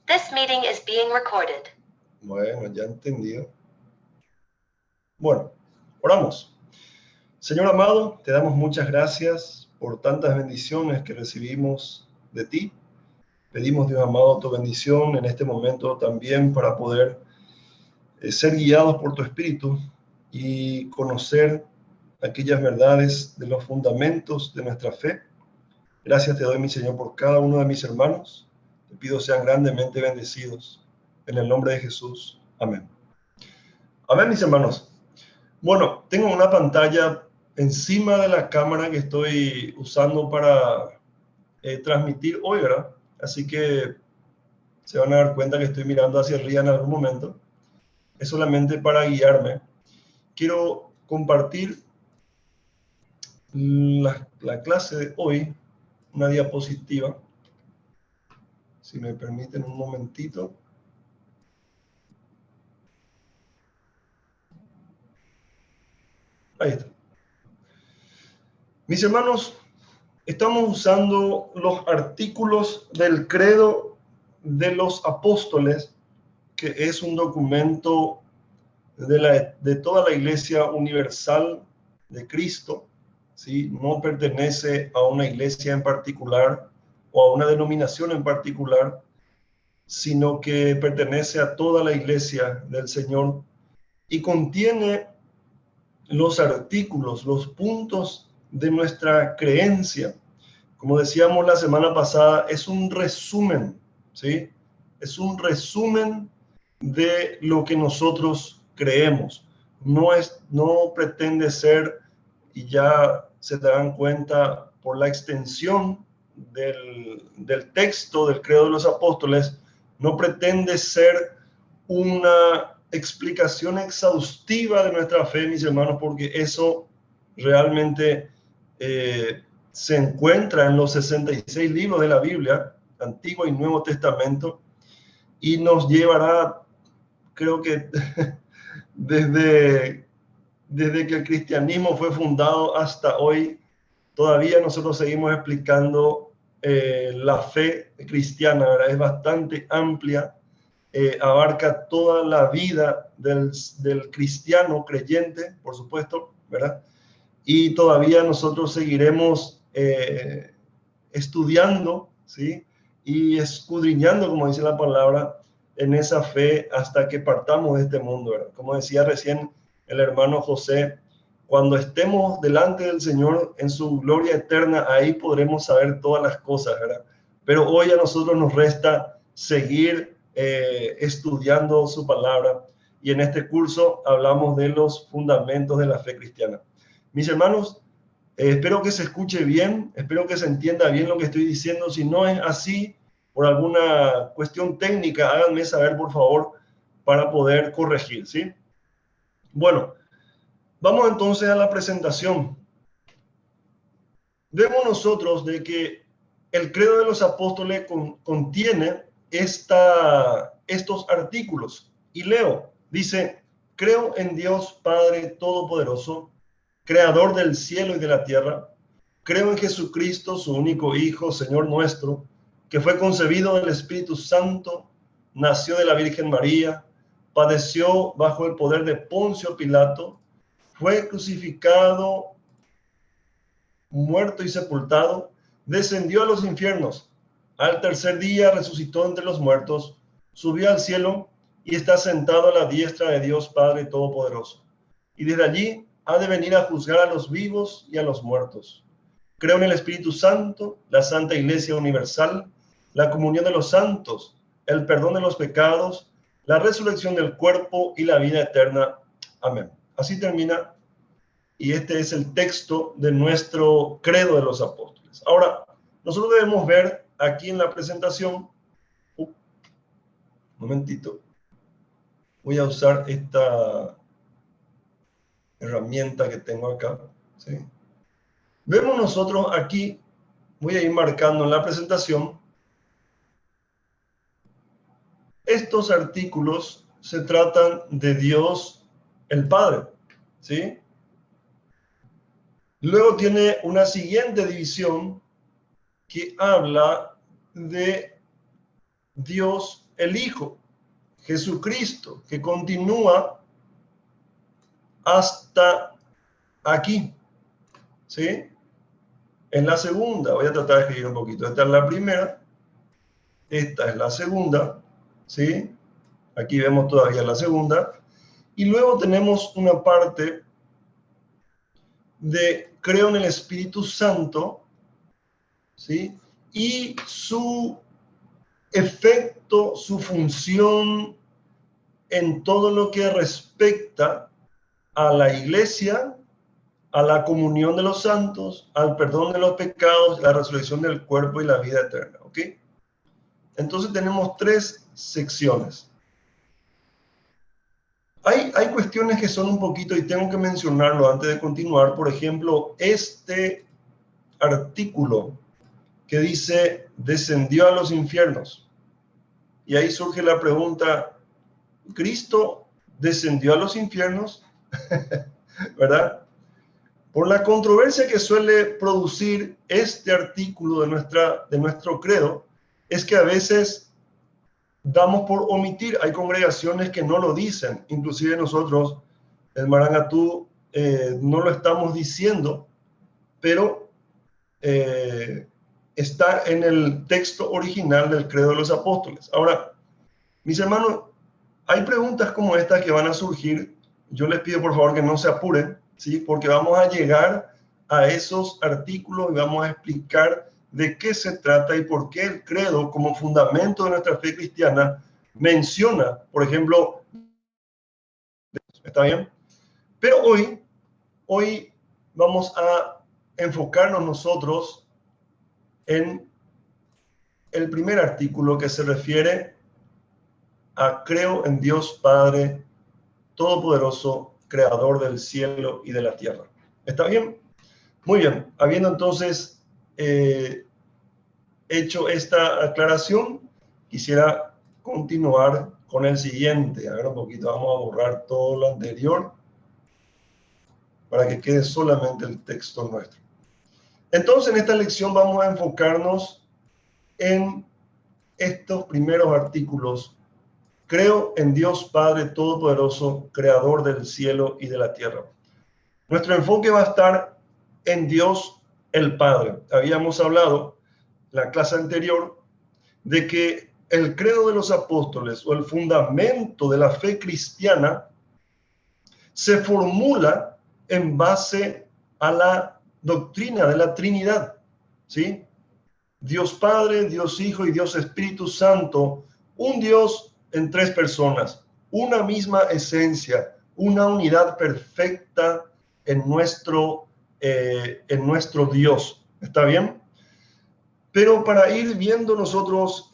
This meeting is being recorded. Bueno, ya entendido. Bueno, oramos. Señor amado, te damos muchas gracias por tantas bendiciones que recibimos de ti. Pedimos, Dios amado, tu bendición en este momento también para poder ser guiados por tu Espíritu y conocer aquellas verdades de los fundamentos de nuestra fe. Gracias te doy, mi Señor, por cada uno de mis hermanos. Te pido sean grandemente bendecidos. En el nombre de Jesús. Amén. Amén, mis hermanos. Bueno, tengo una pantalla encima de la cámara que estoy usando para transmitir hoy, ¿verdad? Así que se van a dar cuenta que estoy mirando hacia arriba en algún momento. Es solamente para guiarme. Quiero compartir la clase de hoy, una diapositiva. Si me permiten un momentito. Ahí está. Mis hermanos, estamos usando los artículos del Credo de los Apóstoles, que es un documento de toda la Iglesia Universal de Cristo, ¿sí? No pertenece a una iglesia en particular o a una denominación en particular, sino que pertenece a toda la Iglesia del Señor y contiene los artículos, los puntos de nuestra creencia. Como decíamos la semana pasada, es un resumen, ¿sí? Es un resumen de lo que nosotros creemos. No pretende ser, y ya se darán cuenta por la extensión del texto del Credo de los Apóstoles, no pretende ser una explicación exhaustiva de nuestra fe, mis hermanos, porque eso realmente se encuentra en los 66 libros de la Biblia, Antiguo y Nuevo Testamento, y nos llevará, creo que desde que el cristianismo fue fundado hasta hoy, todavía nosotros seguimos explicando la fe cristiana, ¿verdad? Es bastante amplia, abarca toda la vida del cristiano creyente, por supuesto, ¿verdad? Y todavía nosotros seguiremos estudiando, ¿sí? Y escudriñando, como dice la palabra, en esa fe hasta que partamos de este mundo, ¿verdad? Como decía recién el hermano José, cuando estemos delante del Señor en su gloria eterna, ahí podremos saber todas las cosas, ¿verdad? Pero hoy a nosotros nos resta seguir estudiando su palabra, y en este curso hablamos de los fundamentos de la fe cristiana. Mis hermanos, espero que se escuche bien, espero que se entienda bien lo que estoy diciendo. Si no es así, por alguna cuestión técnica, háganme saber, por favor, para poder corregir, ¿sí? Bueno, vamos entonces a la presentación. Vemos nosotros de que el Credo de los Apóstoles contiene estos artículos. Y leo, dice: creo en Dios Padre Todopoderoso, Creador del cielo y de la tierra. Creo en Jesucristo, su único Hijo, Señor nuestro, que fue concebido del Espíritu Santo, nació de la Virgen María, padeció bajo el poder de Poncio Pilato, fue crucificado, muerto y sepultado, descendió a los infiernos. Al tercer día resucitó entre los muertos, subió al cielo y está sentado a la diestra de Dios Padre Todopoderoso. Y desde allí ha de venir a juzgar a los vivos y a los muertos. Creo en el Espíritu Santo, la Santa Iglesia Universal, la comunión de los santos, el perdón de los pecados, la resurrección del cuerpo y la vida eterna. Amén. Así termina, y este es el texto de nuestro Credo de los Apóstoles. Ahora, nosotros debemos ver aquí en la presentación, un momentito, voy a usar esta herramienta que tengo acá, ¿sí? Vemos nosotros aquí, voy a ir marcando en la presentación, estos artículos se tratan de Dios el Padre, ¿sí? Luego tiene una siguiente división que habla de Dios el Hijo, Jesucristo, que continúa hasta aquí, ¿sí? Es la segunda, voy a tratar de escribir un poquito. Esta es la primera, esta es la segunda, ¿sí? Aquí vemos todavía la segunda. Y luego tenemos una parte de creo en el Espíritu Santo, ¿sí? Y su efecto, su función en todo lo que respecta a la iglesia, a la comunión de los santos, al perdón de los pecados, la resurrección del cuerpo y la vida eterna, ¿ok? Entonces tenemos tres secciones. Hay cuestiones que son un poquito, y tengo que mencionarlo antes de continuar, por ejemplo, este artículo que dice, descendió a los infiernos. Y ahí surge la pregunta, ¿Cristo descendió a los infiernos? ¿Verdad? Por la controversia que suele producir este artículo de nuestro credo, es que a veces damos por omitir, hay congregaciones que no lo dicen, inclusive nosotros, el Maranatú, no lo estamos diciendo, pero está en el texto original del credo de los apóstoles. Ahora, mis hermanos, hay preguntas como estas que van a surgir. Yo les pido por favor que no se apuren, ¿sí? Porque vamos a llegar a esos artículos y vamos a explicar de qué se trata y por qué el credo como fundamento de nuestra fe cristiana menciona, por ejemplo, ¿está bien? Pero hoy vamos a enfocarnos nosotros en el primer artículo que se refiere a creo en Dios Padre Todopoderoso, Creador del cielo y de la tierra. ¿Está bien? Muy bien. Habiendo entonces hecho esta aclaración, quisiera continuar con el siguiente. A ver un poquito, vamos a borrar todo lo anterior para que quede solamente el texto nuestro. Entonces, en esta lección vamos a enfocarnos en estos primeros artículos. Creo en Dios Padre Todopoderoso, Creador del cielo y de la tierra. Nuestro enfoque va a estar en Dios el Padre. Habíamos hablado en la clase anterior de que el credo de los apóstoles o el fundamento de la fe cristiana se formula en base a la doctrina de la Trinidad, ¿sí? Dios Padre, Dios Hijo y Dios Espíritu Santo, un Dios en tres personas, una misma esencia, una unidad perfecta en nuestro Dios. ¿Está bien? Pero para ir viendo nosotros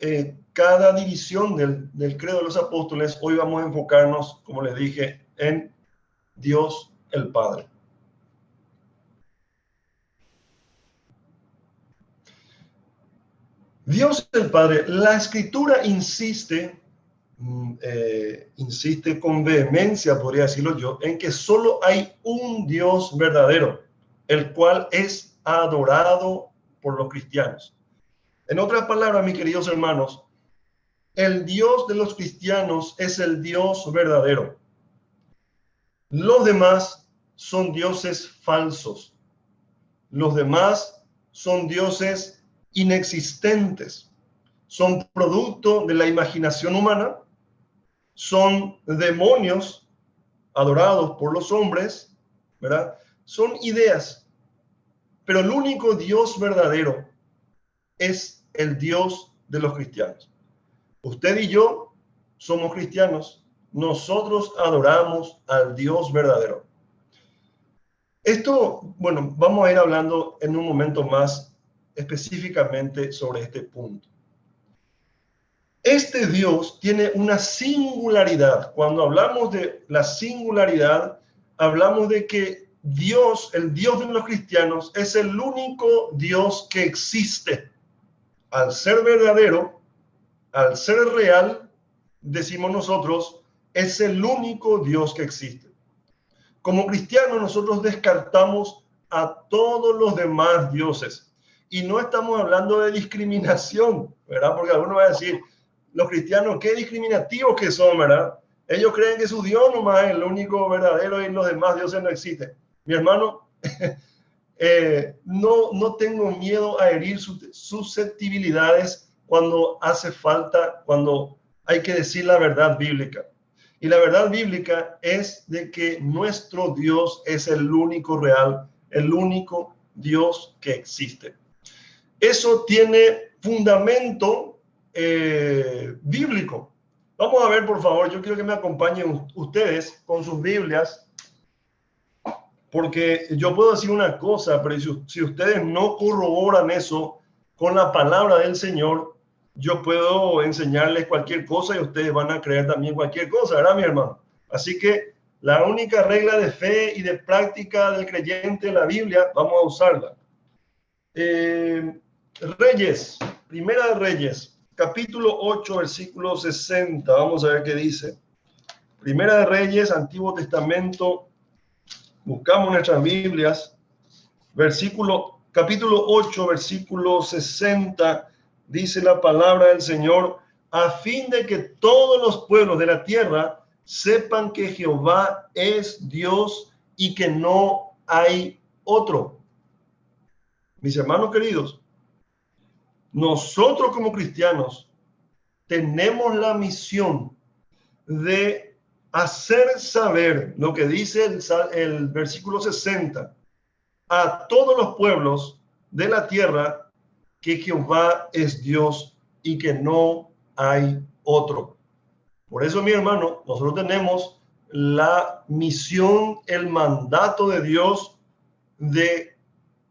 cada división del credo de los apóstoles, hoy vamos a enfocarnos, como les dije, en Dios el Padre. Dios el Padre, la Escritura insiste con vehemencia, podría decirlo yo, en que solo hay un Dios verdadero, el cual es adorado por los cristianos. En otras palabras, mis queridos hermanos, el Dios de los cristianos es el Dios verdadero. Los demás son dioses falsos. Los demás son dioses inexistentes. Son producto de la imaginación humana. Son demonios adorados por los hombres, ¿verdad? Son ideas. Pero el único Dios verdadero es el Dios de los cristianos. Usted y yo somos cristianos. Nosotros adoramos al Dios verdadero. Esto, bueno, vamos a ir hablando en un momento más específicamente sobre este punto. Este Dios tiene una singularidad. Cuando hablamos de la singularidad, hablamos de que Dios, el Dios de los cristianos, es el único Dios que existe. Al ser verdadero, al ser real, decimos nosotros, es el único Dios que existe. Como cristianos, nosotros descartamos a todos los demás dioses. Y no estamos hablando de discriminación, ¿verdad? Porque alguno va a decir, los cristianos, qué discriminativos que son, ¿verdad? Ellos creen que su Dios nomás es el único verdadero y los demás dioses no existen. Mi hermano, no tengo miedo a herir susceptibilidades cuando hace falta, cuando hay que decir la verdad bíblica. Y la verdad bíblica es de que nuestro Dios es el único real, el único Dios que existe. Eso tiene fundamento bíblico. Vamos a ver, por favor, yo quiero que me acompañen ustedes con sus Biblias, porque yo puedo decir una cosa, pero si ustedes no corroboran eso con la palabra del Señor, yo puedo enseñarles cualquier cosa y ustedes van a creer también cualquier cosa, ¿verdad, mi hermano? Así que la única regla de fe y de práctica del creyente en la Biblia, vamos a usarla. Reyes, Primera de Reyes, capítulo 8, versículo 60. Vamos a ver qué dice. Primera de Reyes, Antiguo Testamento. Buscamos nuestras Biblias. Capítulo 8, versículo 60. Dice la palabra del Señor, a fin de que todos los pueblos de la tierra sepan que Jehová es Dios y que no hay otro. Mis hermanos queridos, nosotros como cristianos tenemos la misión de hacer saber lo que dice el versículo 60 a todos los pueblos de la tierra que Jehová es Dios y que no hay otro. Por eso, mi hermano, nosotros tenemos la misión, el mandato de Dios de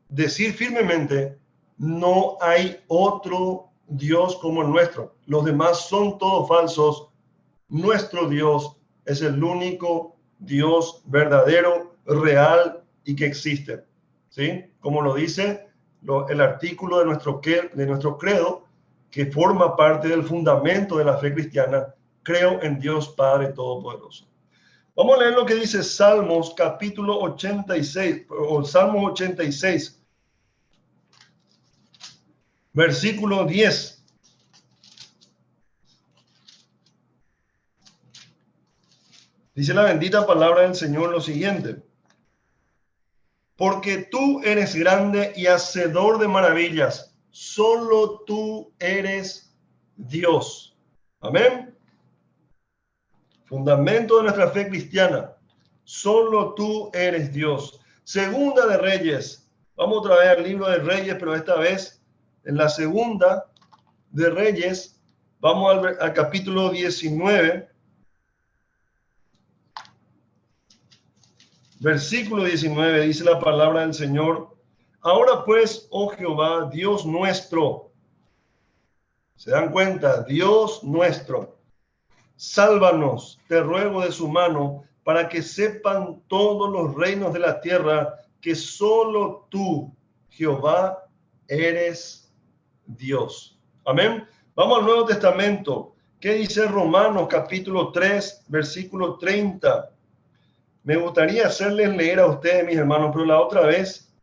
decir firmemente, no hay otro Dios como el nuestro. Los demás son todos falsos. Nuestro Dios es el único Dios verdadero, real y que existe. ¿Sí? Como lo dice el artículo de nuestro credo, que forma parte del fundamento de la fe cristiana. Creo en Dios Padre Todopoderoso. Vamos a leer lo que dice Salmos capítulo 86, o Salmos 86, versículo 10. Dice la bendita palabra del Señor lo siguiente. Porque tú eres grande y hacedor de maravillas. Solo tú eres Dios. Amén. Fundamento de nuestra fe cristiana. Solo tú eres Dios. Segunda de Reyes. Vamos otra vez al libro de Reyes, pero esta vez en la segunda de Reyes. Vamos al capítulo 19. Versículo 19 dice la palabra del Señor. Ahora pues, oh Jehová, Dios nuestro. ¿Se dan cuenta? Dios nuestro. Sálvanos, te ruego de su mano, para que sepan todos los reinos de la tierra que solo tú, Jehová, eres Dios. Amén. Vamos al Nuevo Testamento. ¿Qué dice Romanos capítulo 3, versículo 30? Me gustaría hacerles leer a ustedes, mis hermanos, pero la otra vez,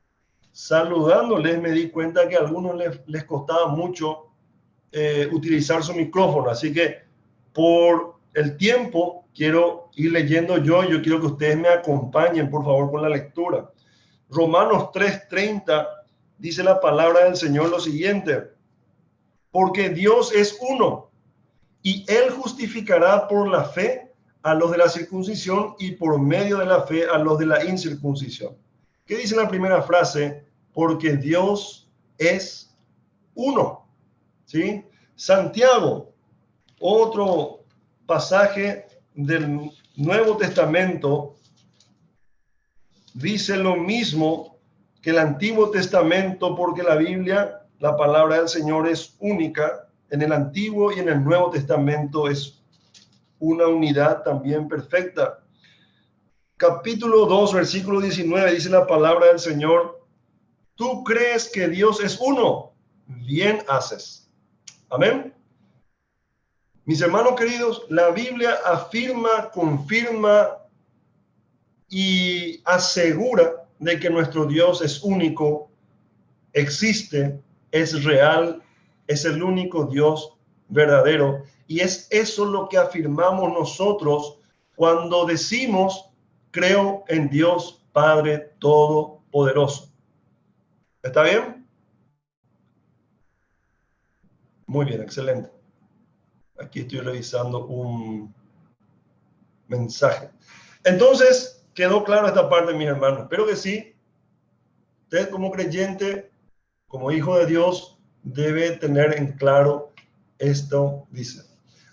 saludándoles, me di cuenta que a algunos les costaba mucho utilizar su micrófono. Así que por el tiempo, quiero ir leyendo yo quiero que ustedes me acompañen, por favor, con la lectura. Romanos 3:30 dice la palabra del Señor lo siguiente. Porque Dios es uno y Él justificará por la fe a los de la circuncisión y por medio de la fe a los de la incircuncisión. ¿Qué dice la primera frase? Porque Dios es uno. ¿Sí? Santiago, otro pasaje del Nuevo Testamento, dice lo mismo que el Antiguo Testamento, porque la Biblia, la palabra del Señor es única. En el Antiguo y en el Nuevo Testamento es una unidad también perfecta. Capítulo 2, versículo 19, dice la palabra del Señor, tú crees que Dios es uno, bien haces. Amén. Mis hermanos queridos, la Biblia afirma, confirma y asegura de que nuestro Dios es único, existe, es real, es el único Dios verdadero. Y es eso lo que afirmamos nosotros cuando decimos, creo en Dios Padre Todopoderoso. ¿Está bien? Muy bien, excelente. Aquí estoy revisando un mensaje. Entonces, quedó claro esta parte, mis hermanos. Espero que sí. Usted como creyente, como hijo de Dios, debe tener en claro esto, dice.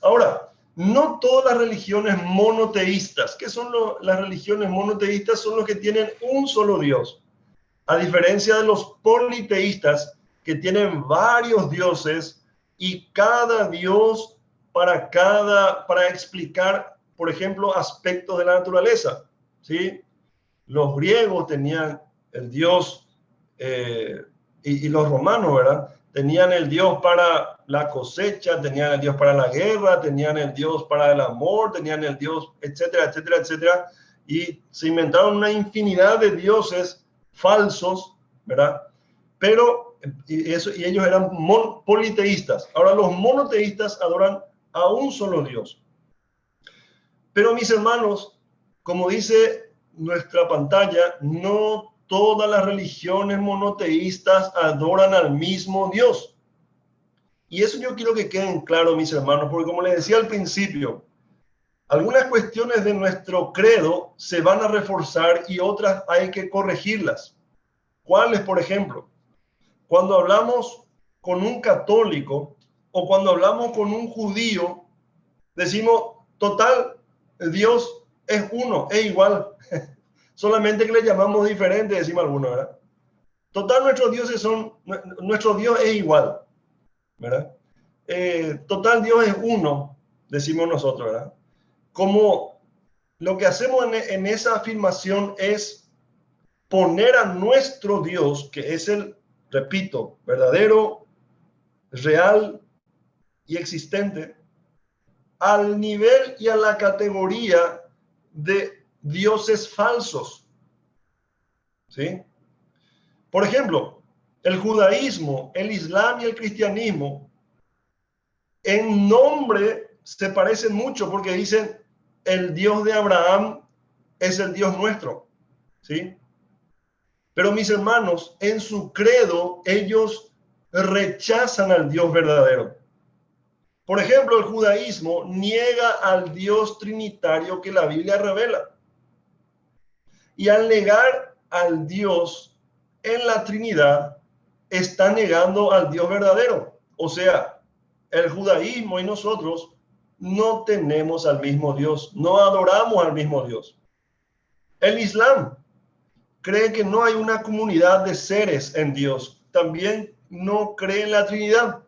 Ahora, no todas las religiones monoteístas, ¿qué son las religiones monoteístas? Son los que tienen un solo Dios. A diferencia de los politeístas, que tienen varios dioses y cada dios para explicar, por ejemplo, aspectos de la naturaleza, ¿sí? Los griegos tenían el dios, y los romanos, ¿verdad? Tenían el dios para la cosecha, tenían el dios para la guerra, tenían el dios para el amor, tenían el dios, etcétera, etcétera, etcétera. Y se inventaron una infinidad de dioses falsos, ¿verdad? Pero, y ellos eran politeístas. Ahora los monoteístas adoran a un solo Dios. Pero mis hermanos, como dice nuestra pantalla, no todas las religiones monoteístas adoran al mismo Dios. Y eso yo quiero que queden claros, mis hermanos, porque como les decía al principio, algunas cuestiones de nuestro credo se van a reforzar y otras hay que corregirlas. ¿Cuáles, por ejemplo? Cuando hablamos con un católico o cuando hablamos con un judío, decimos, total, Dios es uno, es igual. Solamente que le llamamos diferente, decimos algunos, ¿verdad? Total, nuestro Dios es igual, ¿verdad? Total, Dios es uno, decimos nosotros, ¿verdad? Como lo que hacemos en esa afirmación es poner a nuestro Dios, que es el, repito, verdadero, real y existente, al nivel y a la categoría de dioses falsos. ¿Sí? Por ejemplo, el judaísmo, el islam y el cristianismo en nombre se parecen mucho porque dicen el Dios de Abraham es el Dios nuestro. ¿Sí? Pero mis hermanos, en su credo ellos rechazan al Dios verdadero. Por ejemplo, el judaísmo niega al Dios trinitario que la Biblia revela. Y al negar al Dios en la Trinidad, está negando al Dios verdadero. O sea, el judaísmo y nosotros no tenemos al mismo Dios, no adoramos al mismo Dios. El Islam cree que no hay una comunidad de seres en Dios, también no cree en la Trinidad.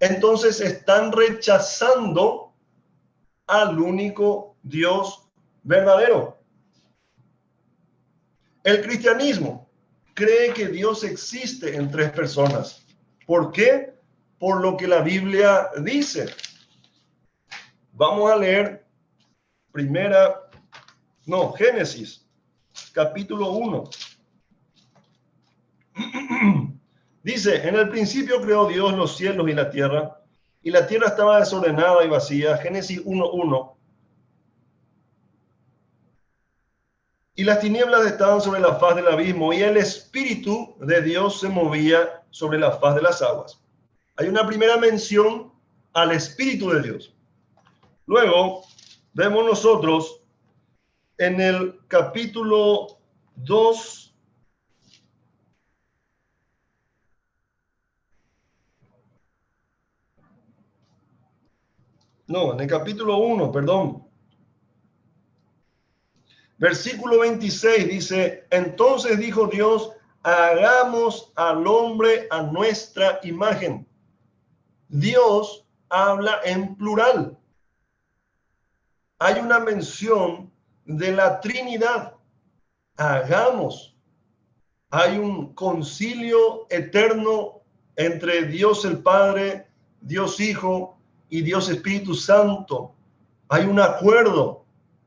Entonces están rechazando al único Dios verdadero. El cristianismo cree que Dios existe en tres personas. ¿Por qué? Por lo que la Biblia dice. Vamos a leer Génesis, capítulo 1. Dice, en el principio creó Dios los cielos y la tierra estaba desordenada y vacía. Génesis 1:1. Y las tinieblas estaban sobre la faz del abismo, y el Espíritu de Dios se movía sobre la faz de las aguas. Hay una primera mención al Espíritu de Dios. Luego, vemos nosotros en el capítulo 2, en el capítulo 1, perdón. Versículo 26 dice, entonces dijo Dios, hagamos al hombre a nuestra imagen. Dios habla en plural. Hay una mención de la Trinidad. Hagamos. Hay un concilio eterno entre Dios el Padre, Dios Hijo y Dios Espíritu Santo. Hay un acuerdo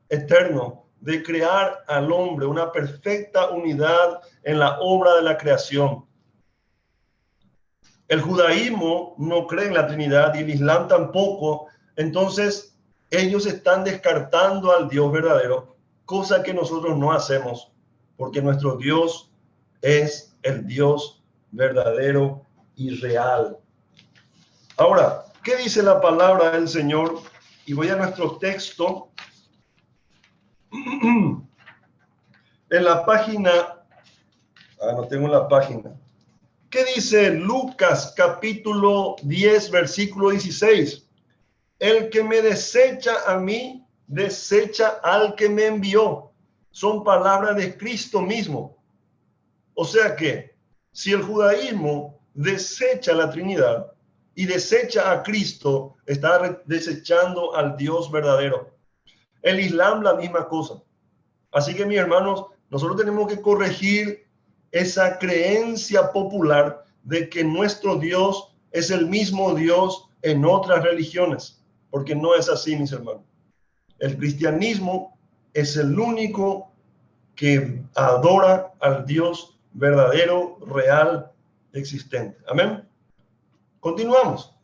eterno de crear al hombre, una perfecta unidad en la obra de la creación. El judaísmo no cree en la Trinidad y el Islam tampoco. Entonces, ellos están descartando al Dios verdadero, cosa que nosotros no hacemos, porque nuestro Dios es el Dios verdadero y real. Ahora, ¿qué dice la palabra del Señor? Y voy a nuestro texto. En la página, no tengo la página. ¿Qué dice Lucas capítulo 10, versículo 16? El que me desecha a mí, desecha al que me envió. Son palabras de Cristo mismo. O sea que, si el judaísmo desecha la Trinidad y desecha a Cristo, está desechando al Dios verdadero. El Islam la misma cosa. Así que, mis hermanos, nosotros tenemos que corregir esa creencia popular de que nuestro Dios es el mismo Dios en otras religiones, porque no es así, mis hermanos. El cristianismo es el único que adora al Dios verdadero, real, existente. Amén. Continuamos.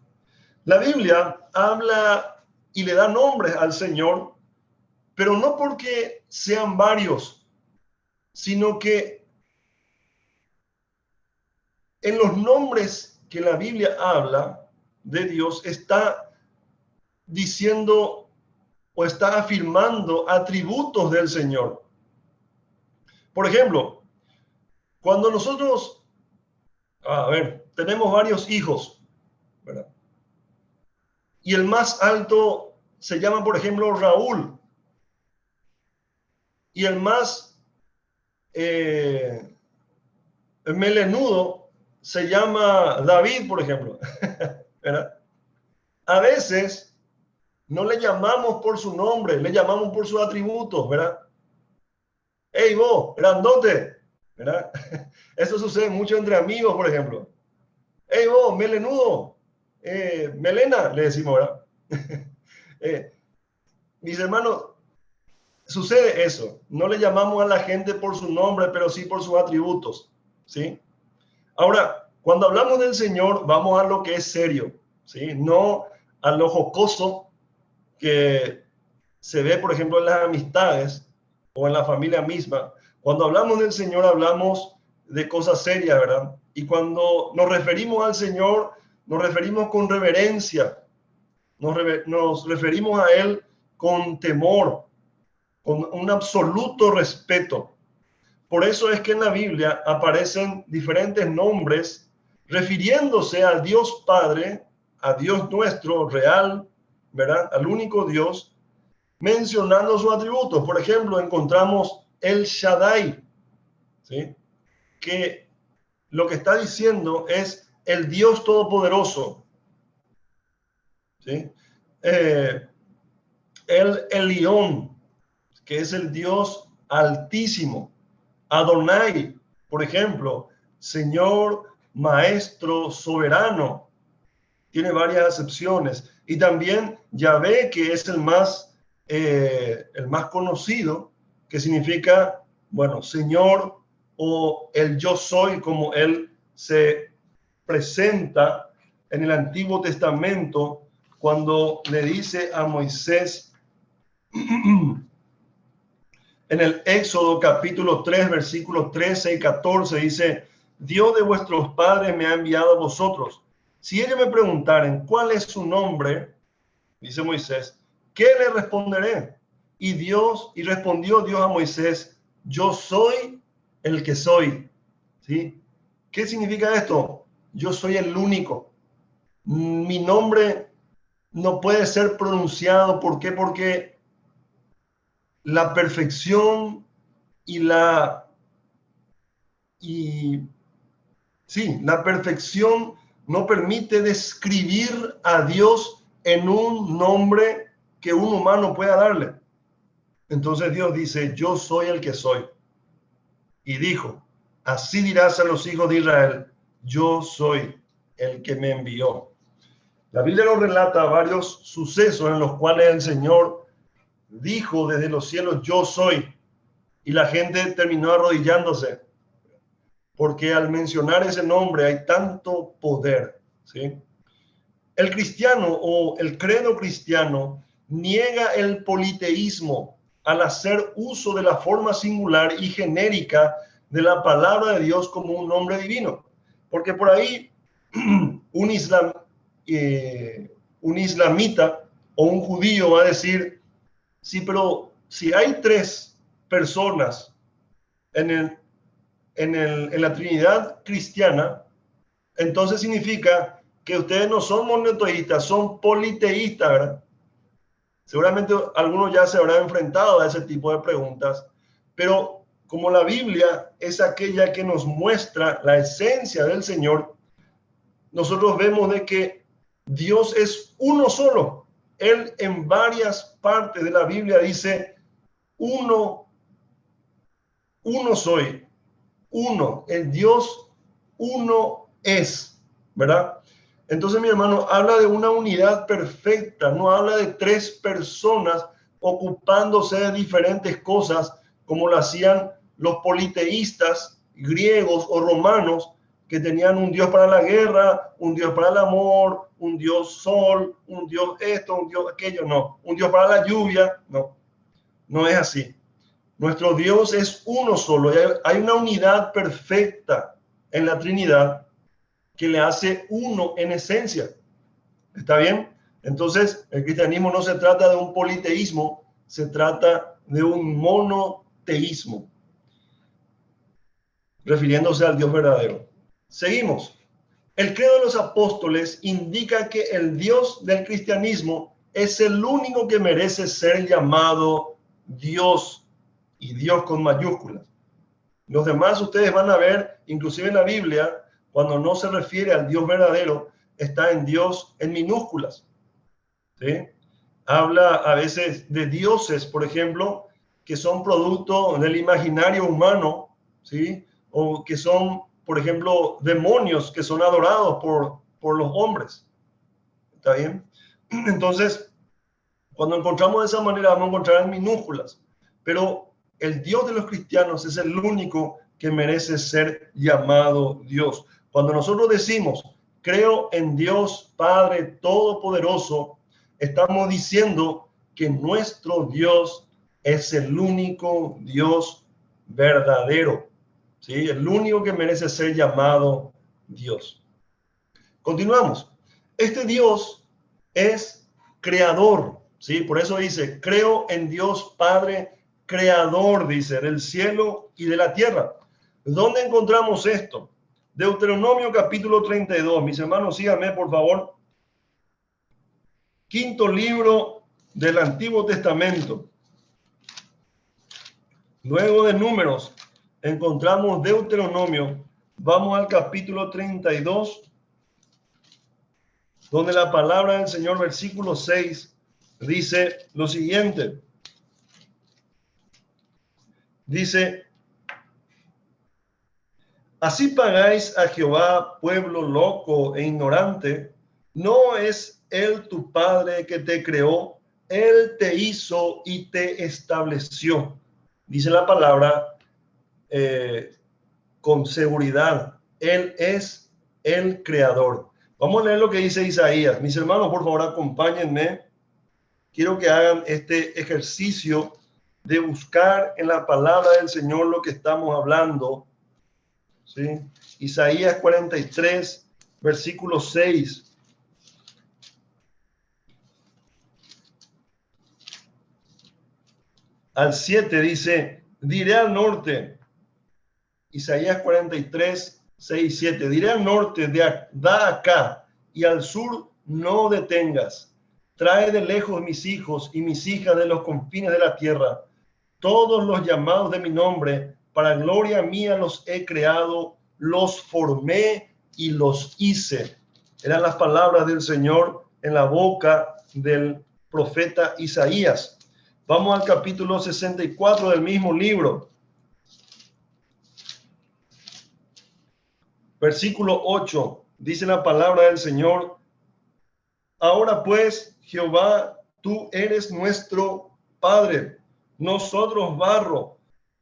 La Biblia habla y le da nombres al Señor, pero no porque sean varios, sino que en los nombres que la Biblia habla de Dios está diciendo o está afirmando atributos del Señor. Por ejemplo, cuando nosotros, tenemos varios hijos, ¿verdad? Y el más alto se llama, por ejemplo, Raúl. Y el más melenudo se llama David, por ejemplo. ¿Verdad? A veces no le llamamos por su nombre, le llamamos por sus atributos, ¿verdad? Hey, vos, grandote, ¿verdad? Eso sucede mucho entre amigos, por ejemplo. Hey, vos, melenudo, melena, le decimos, ¿verdad? Mis hermanos, sucede eso. No le llamamos a la gente por su nombre, pero sí por sus atributos, ¿sí? Ahora, cuando hablamos del Señor, vamos a lo que es serio, ¿sí? No a lo jocoso que se ve, por ejemplo, en las amistades o en la familia misma. Cuando hablamos del Señor, hablamos de cosas serias, ¿verdad? Y cuando nos referimos al Señor, nos referimos con reverencia, nos referimos a Él con temor, con un absoluto respeto. Por eso es que en la Biblia aparecen diferentes nombres refiriéndose al Dios Padre, a Dios nuestro real, ¿verdad? Al único Dios, mencionando sus atributos. Por ejemplo, encontramos El Shaddai, ¿sí? Que lo que está diciendo es el Dios Todopoderoso, ¿sí? El Elión, que es el Dios Altísimo. Adonai, por ejemplo, Señor, Maestro, Soberano. Tiene varias acepciones. Y también Yahvé, que es el más conocido, que significa, bueno, Señor o el yo soy, como él se presenta en el Antiguo Testamento cuando le dice a Moisés en el Éxodo capítulo 3, versículos 13 y 14, dice: Dios de vuestros padres me ha enviado a vosotros. Si ellos me preguntaren cuál es su nombre, dice Moisés, ¿qué le responderé? Y respondió Dios a Moisés: yo soy el que soy. ¿Sí? ¿Qué significa esto? Yo soy el único. Mi nombre no puede ser pronunciado. ¿Por qué? Porque la perfección la perfección no permite describir a Dios en un nombre que un humano pueda darle. Entonces Dios dice: yo soy el que soy. Y dijo: así dirás a los hijos de Israel: yo soy el que me envió. La Biblia nos relata varios sucesos en los cuales el Señor dijo desde los cielos: yo soy. Y la gente terminó arrodillándose, porque al mencionar ese nombre hay tanto poder, ¿sí? El cristiano o el credo cristiano niega el politeísmo al hacer uso de la forma singular y genérica de la palabra de Dios como un nombre divino. Porque por ahí un islamita o un judío va a decir, sí, pero si hay tres personas en la Trinidad cristiana, entonces significa que ustedes no son monoteístas, son politeístas, ¿verdad? Seguramente algunos ya se habrán enfrentado a ese tipo de preguntas, pero como la Biblia es aquella que nos muestra la esencia del Señor, nosotros vemos de que Dios es uno solo. Él en varias partes de la Biblia dice, uno soy, uno, el Dios uno es, ¿verdad? Entonces, mi hermano, habla de una unidad perfecta, no habla de tres personas ocupándose de diferentes cosas como lo hacían los politeístas griegos o romanos, que tenían un Dios para la guerra, un Dios para el amor, un Dios sol, un Dios esto, un Dios aquello, no, un Dios para la lluvia, no, no es así. Nuestro Dios es uno solo, hay una unidad perfecta en la Trinidad que le hace uno en esencia. ¿Está bien? Entonces, el cristianismo no se trata de un politeísmo, se trata de un monoteísmo, refiriéndose al Dios verdadero. Seguimos. El credo de los apóstoles indica que el Dios del cristianismo es el único que merece ser llamado Dios, y Dios con mayúsculas. Los demás ustedes van a ver, inclusive en la Biblia, cuando no se refiere al Dios verdadero, está en Dios en minúsculas, ¿sí? Habla a veces de dioses, por ejemplo, que son producto del imaginario humano, ¿sí? O que son, por ejemplo, demonios que son adorados por los hombres. ¿Está bien? Entonces, cuando encontramos de esa manera, vamos a encontrar en minúsculas. Pero el Dios de los cristianos es el único que merece ser llamado Dios. Cuando nosotros decimos, creo en Dios Padre Todopoderoso, estamos diciendo que nuestro Dios es el único Dios verdadero, ¿sí? El único que merece ser llamado Dios. Continuamos. Este Dios es creador, ¿sí? Por eso dice, creo en Dios Padre creador, dice, del cielo y de la tierra. ¿Dónde encontramos esto? Deuteronomio capítulo 32. Mis hermanos, síganme, por favor. Quinto libro del Antiguo Testamento. Luego de Números, encontramos Deuteronomio. Vamos al capítulo 32, donde la palabra del Señor, versículo 6, dice lo siguiente. Dice, así pagáis a Jehová, pueblo loco e ignorante, ¿no es él tu padre que te creó? Él te hizo y te estableció. Dice la palabra con seguridad, él es el creador. Vamos a leer lo que dice Isaías. Mis hermanos, por favor, acompáñenme. Quiero que hagan este ejercicio de buscar en la palabra del Señor lo que estamos hablando, ¿sí? Isaías 43, versículo 6. Al 7 dice, diré al norte, Isaías 43, 6, 7, diré al norte, da acá, y al sur no detengas. Trae de lejos mis hijos y mis hijas de los confines de la tierra. Todos los llamados de mi nombre, para gloria mía los he creado, los formé y los hice. Eran las palabras del Señor en la boca del profeta Isaías. Vamos al capítulo 64 del mismo libro. Versículo 8, dice la palabra del Señor. Ahora pues, Jehová, tú eres nuestro Padre, nosotros barro,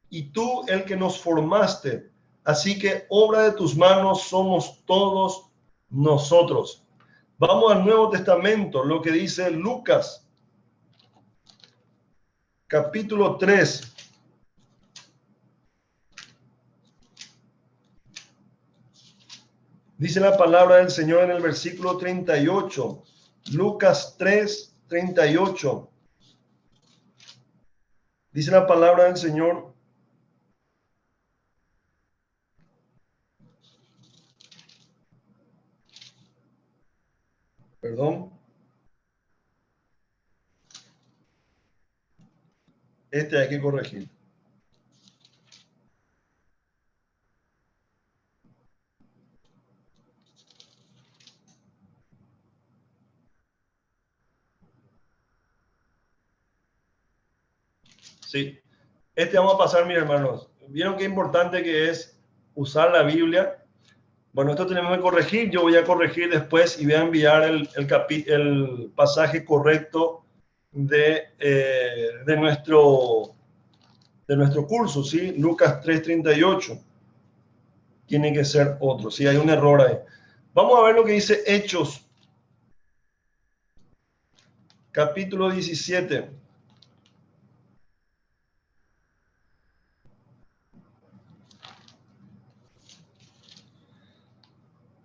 y tú el que nos formaste. Así que obra de tus manos somos todos nosotros. Vamos al Nuevo Testamento, lo que dice Lucas, capítulo 3. Dice la palabra del Señor en el versículo 38. Lucas 3, 38. Dice la palabra del Señor: perdón, hay que corregir. Sí, vamos a pasar, mis hermanos. ¿Vieron qué importante que es usar la Biblia? Bueno, esto tenemos que corregir. Yo voy a corregir después y voy a enviar el pasaje correcto de nuestro curso, ¿sí? Lucas 3:38. Tiene que ser otro, ¿sí? Hay un error ahí. Vamos a ver lo que dice Hechos, capítulo 17.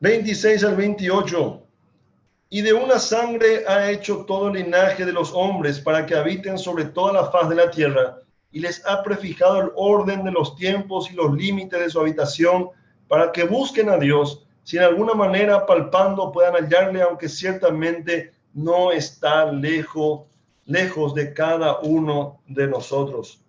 26 al 28. Y de una sangre ha hecho todo linaje de los hombres para que habiten sobre toda la faz de la tierra, y les ha prefijado el orden de los tiempos y los límites de su habitación, para que busquen a Dios, si en alguna manera palpando puedan hallarle, aunque ciertamente no está lejos de cada uno de nosotros.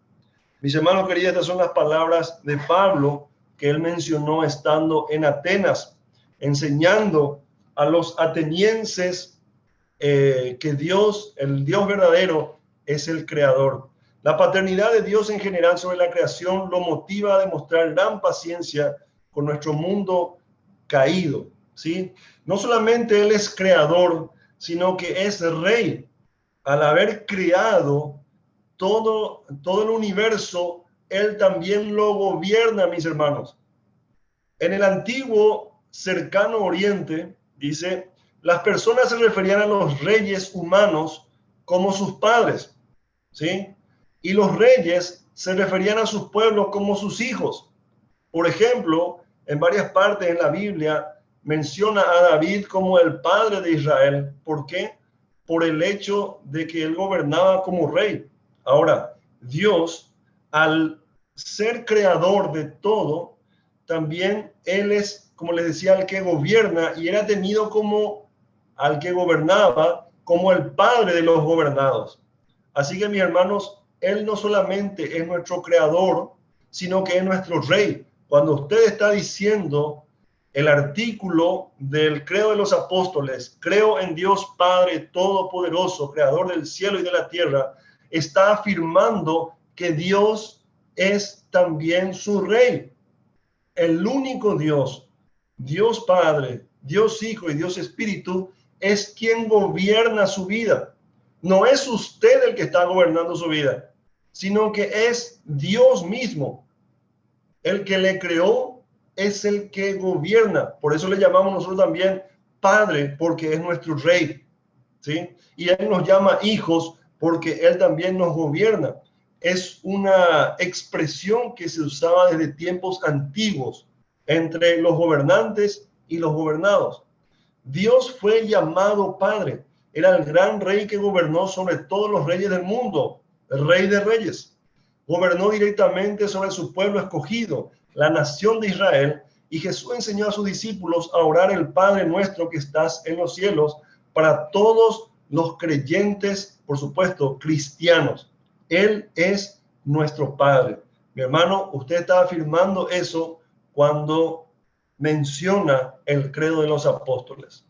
Mis hermanos queridos, estas son las palabras de Pablo que él mencionó estando en Atenas, enseñando a los atenienses que Dios, el Dios verdadero, es el creador. La paternidad de Dios en general sobre la creación lo motiva a demostrar gran paciencia con nuestro mundo caído, ¿sí? No solamente Él es creador, sino que es rey. Al haber creado todo el universo, Él también lo gobierna, mis hermanos. En el antiguo cercano oriente, dice, las personas se referían a los reyes humanos como sus padres, ¿sí? Y los reyes se referían a sus pueblos como sus hijos. Por ejemplo, en varias partes en la Biblia menciona a David como el padre de Israel. ¿Por qué? Por el hecho de que él gobernaba como rey. Ahora, Dios, al ser creador de todo, también Él es, como les decía, el que gobierna, y era tenido como al que gobernaba, como el padre de los gobernados. Así que, mis hermanos, Él no solamente es nuestro creador, sino que es nuestro rey. Cuando usted está diciendo el artículo del credo de los apóstoles, creo en Dios Padre Todopoderoso, creador del cielo y de la tierra, está afirmando que Dios es también su rey. El único Dios, Dios Padre, Dios Hijo y Dios Espíritu, es quien gobierna su vida. No es usted el que está gobernando su vida, sino que es Dios mismo. El que le creó es el que gobierna. Por eso le llamamos nosotros también Padre, porque es nuestro Rey, ¿sí? Y Él nos llama hijos porque Él también nos gobierna. Es una expresión que se usaba desde tiempos antiguos entre los gobernantes y los gobernados. Dios fue llamado Padre. Era el gran rey que gobernó sobre todos los reyes del mundo, el Rey de Reyes. Gobernó directamente sobre su pueblo escogido, la nación de Israel, y Jesús enseñó a sus discípulos a orar el Padre nuestro que estás en los cielos para todos los creyentes, por supuesto, cristianos. Él es nuestro Padre. Mi hermano, usted está afirmando eso cuando menciona el credo de los apóstoles.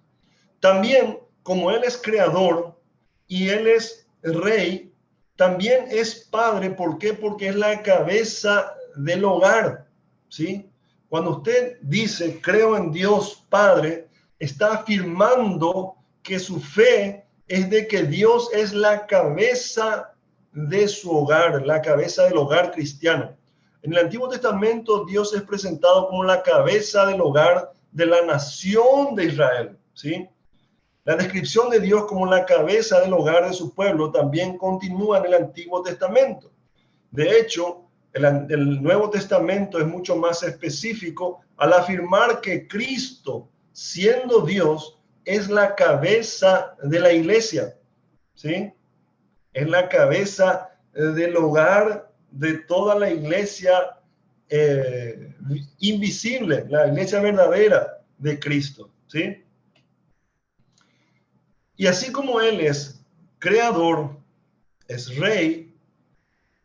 También, como Él es creador y Él es rey, también es padre. ¿Por qué? Porque es la cabeza del hogar, ¿sí? Cuando usted dice, creo en Dios Padre, está afirmando que su fe es de que Dios es la cabeza de su hogar, la cabeza del hogar cristiano. En el Antiguo Testamento, Dios es presentado como la cabeza del hogar de la nación de Israel, ¿sí? La descripción de Dios como la cabeza del hogar de su pueblo también continúa en el Antiguo Testamento. De hecho, el Nuevo Testamento es mucho más específico al afirmar que Cristo, siendo Dios, es la cabeza de la iglesia, ¿sí? Es la cabeza del hogar de toda la iglesia invisible, la iglesia verdadera de Cristo, ¿sí? Y así como Él es creador, es rey,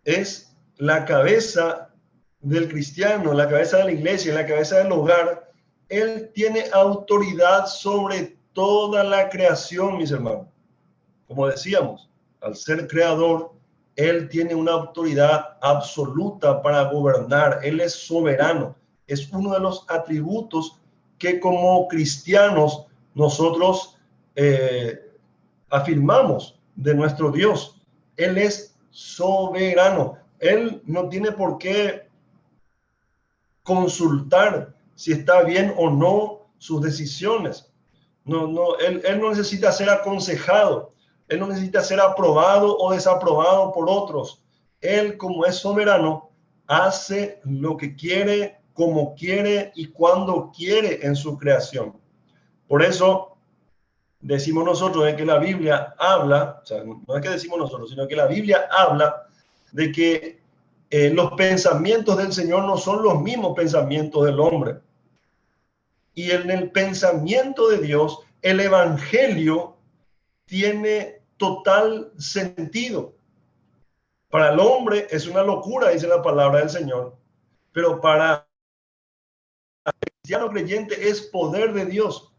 es la cabeza del cristiano, la cabeza de la iglesia, la cabeza del hogar, Él tiene autoridad sobre toda la creación, mis hermanos. Como decíamos, al ser creador, Él tiene una autoridad absoluta para gobernar. Él es soberano. Es uno de los atributos que como cristianos nosotros afirmamos de nuestro Dios. Él es soberano. Él no tiene por qué consultar si está bien o no sus decisiones. Él no necesita ser aconsejado. Él no necesita ser aprobado o desaprobado por otros. Él, como es soberano, hace lo que quiere, como quiere y cuando quiere en su creación. Por eso decimos nosotros de que la Biblia habla, o sea, no es que decimos nosotros, sino que la Biblia habla de que los pensamientos del Señor no son los mismos pensamientos del hombre. Y en el pensamiento de Dios, el evangelio tiene total sentido. Para el hombre es una locura, dice la palabra del Señor, pero para el cristiano creyente es poder de Dios.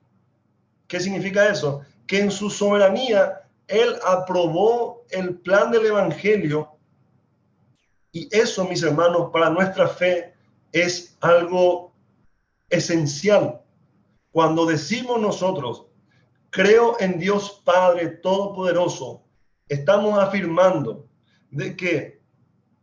¿Qué significa eso? Que en su soberanía Él aprobó el plan del evangelio, y eso, mis hermanos, para nuestra fe es algo esencial. Cuando decimos nosotros, creo en Dios Padre Todopoderoso, estamos afirmando de que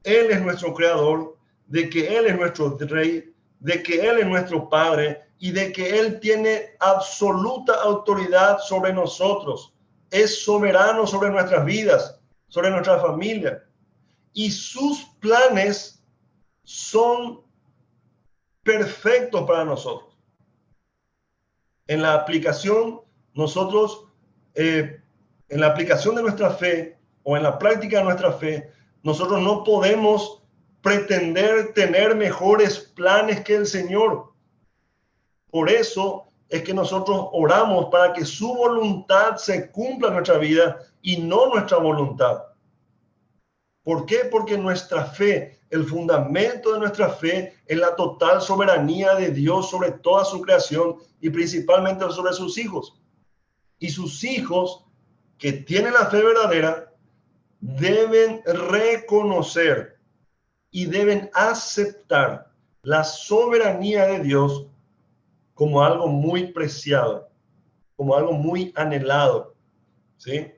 Él es nuestro creador, de que Él es nuestro rey, de que Él es nuestro Padre y de que Él tiene absoluta autoridad sobre nosotros. Es soberano sobre nuestras vidas, sobre nuestra familia. Y sus planes son perfectos para nosotros. En la aplicación, nosotros, en la aplicación de nuestra fe o en la práctica de nuestra fe, nosotros no podemos pretender tener mejores planes que el Señor. Por eso es que nosotros oramos para que su voluntad se cumpla en nuestra vida y no nuestra voluntad. ¿Por qué? Porque nuestra fe, el fundamento de nuestra fe es la total soberanía de Dios sobre toda su creación y principalmente sobre sus hijos. Y sus hijos que tienen la fe verdadera deben reconocer y deben aceptar la soberanía de Dios como algo muy preciado, como algo muy anhelado, ¿sí?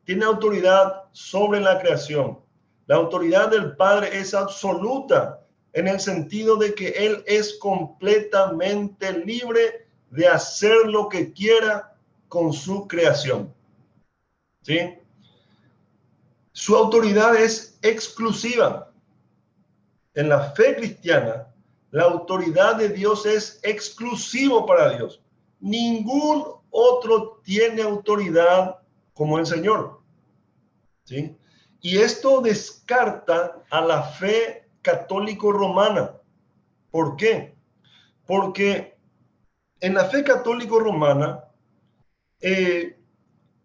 Tiene autoridad sobre la creación. La autoridad del Padre es absoluta en el sentido de que Él es completamente libre de hacer lo que quiera con su creación, ¿sí? Su autoridad es exclusiva. En la fe cristiana, la autoridad de Dios es exclusivo para Dios. Ningún otro tiene autoridad como el Señor, ¿sí? Y esto descarta a la fe católico romana. ¿Por qué? Porque en la fe católico romana,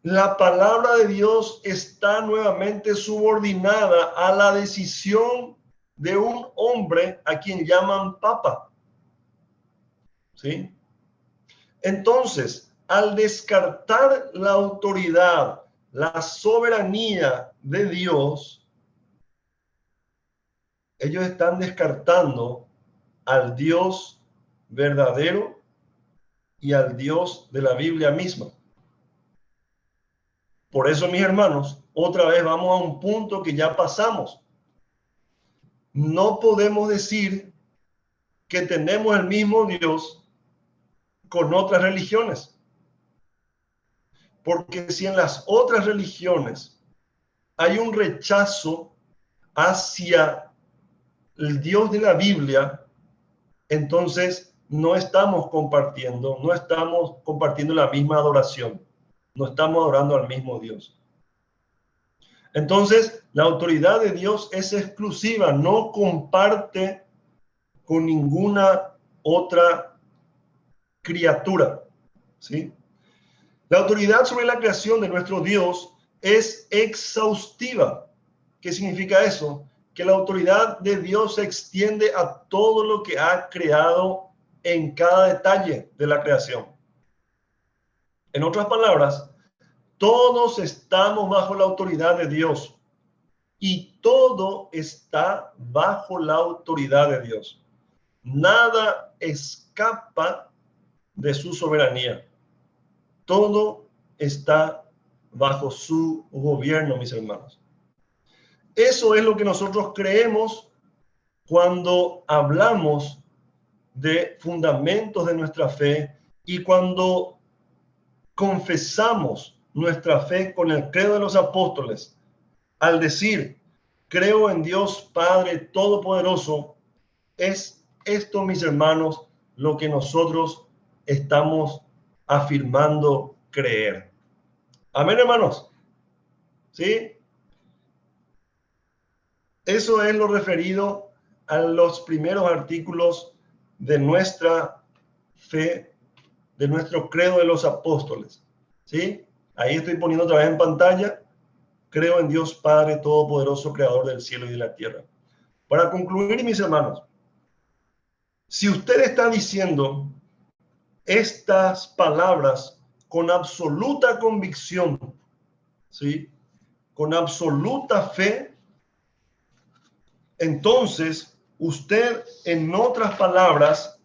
la palabra de Dios está nuevamente subordinada a la decisión de un hombre a quien llaman papa, ¿sí? Entonces, al descartar la autoridad, la soberanía de Dios, ellos están descartando al Dios verdadero y al Dios de la Biblia misma. Por eso, mis hermanos, otra vez vamos a un punto que ya pasamos. No podemos decir que tenemos el mismo Dios con otras religiones. Porque si en las otras religiones hay un rechazo hacia el Dios de la Biblia, entonces no estamos compartiendo la misma adoración, no estamos adorando al mismo Dios. Entonces, la autoridad de Dios es exclusiva, no comparte con ninguna otra criatura, ¿sí? La autoridad sobre la creación de nuestro Dios es exhaustiva. ¿Qué significa eso? Que la autoridad de Dios se extiende a todo lo que ha creado en cada detalle de la creación. En otras palabras, todos estamos bajo la autoridad de Dios y todo está bajo la autoridad de Dios. Nada escapa de su soberanía. Todo está bajo su gobierno, mis hermanos. Eso es lo que nosotros creemos cuando hablamos de fundamentos de nuestra fe y cuando confesamos nuestra fe con el credo de los apóstoles. Al decir, creo en Dios Padre Todopoderoso, es esto, mis hermanos, lo que nosotros estamos afirmando creer. Amén, hermanos. ¿Sí? Eso es lo referido a los primeros artículos de nuestra fe, de nuestro credo de los apóstoles. ¿Sí? Ahí estoy poniendo otra vez en pantalla. Creo en Dios Padre Todopoderoso, Creador del cielo y de la tierra. Para concluir, mis hermanos, si usted está diciendo estas palabras con absoluta convicción, ¿sí? Con absoluta fe, entonces usted, en otras palabras,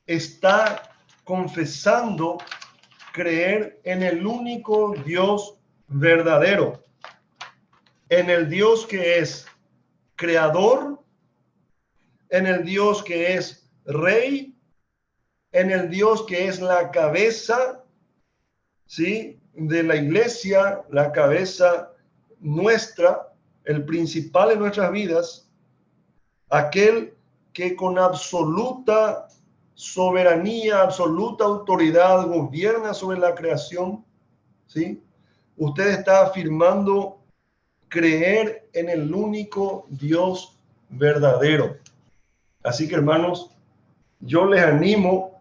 está confesando creer en el único Dios verdadero, en el Dios que es creador, en el Dios que es rey, en el Dios que es la cabeza, ¿sí? De la iglesia, la cabeza nuestra, el principal en nuestras vidas, aquel que con absoluta soberanía, absoluta autoridad gobierna sobre la creación, ¿sí? Usted está afirmando creer en el único Dios verdadero. Así que, hermanos, yo les animo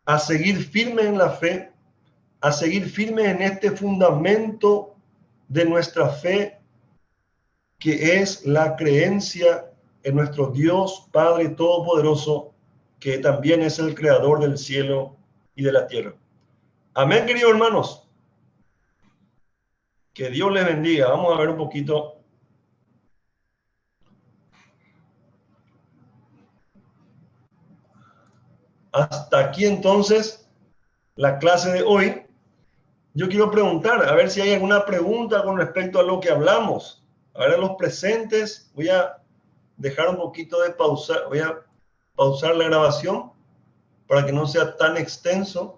a seguir firmes en la fe, a seguir firmes en este fundamento de nuestra fe, que es la creencia en nuestro Dios Padre Todopoderoso, que también es el creador del cielo y de la tierra. Amén, queridos hermanos. Que Dios les bendiga. Vamos a ver un poquito. Hasta aquí entonces la clase de hoy. Yo quiero preguntar, a ver si hay alguna pregunta con respecto a lo que hablamos. A ver, a los presentes, voy a dejar un poquito de pausar, voy a pausar la grabación para que no sea tan extenso.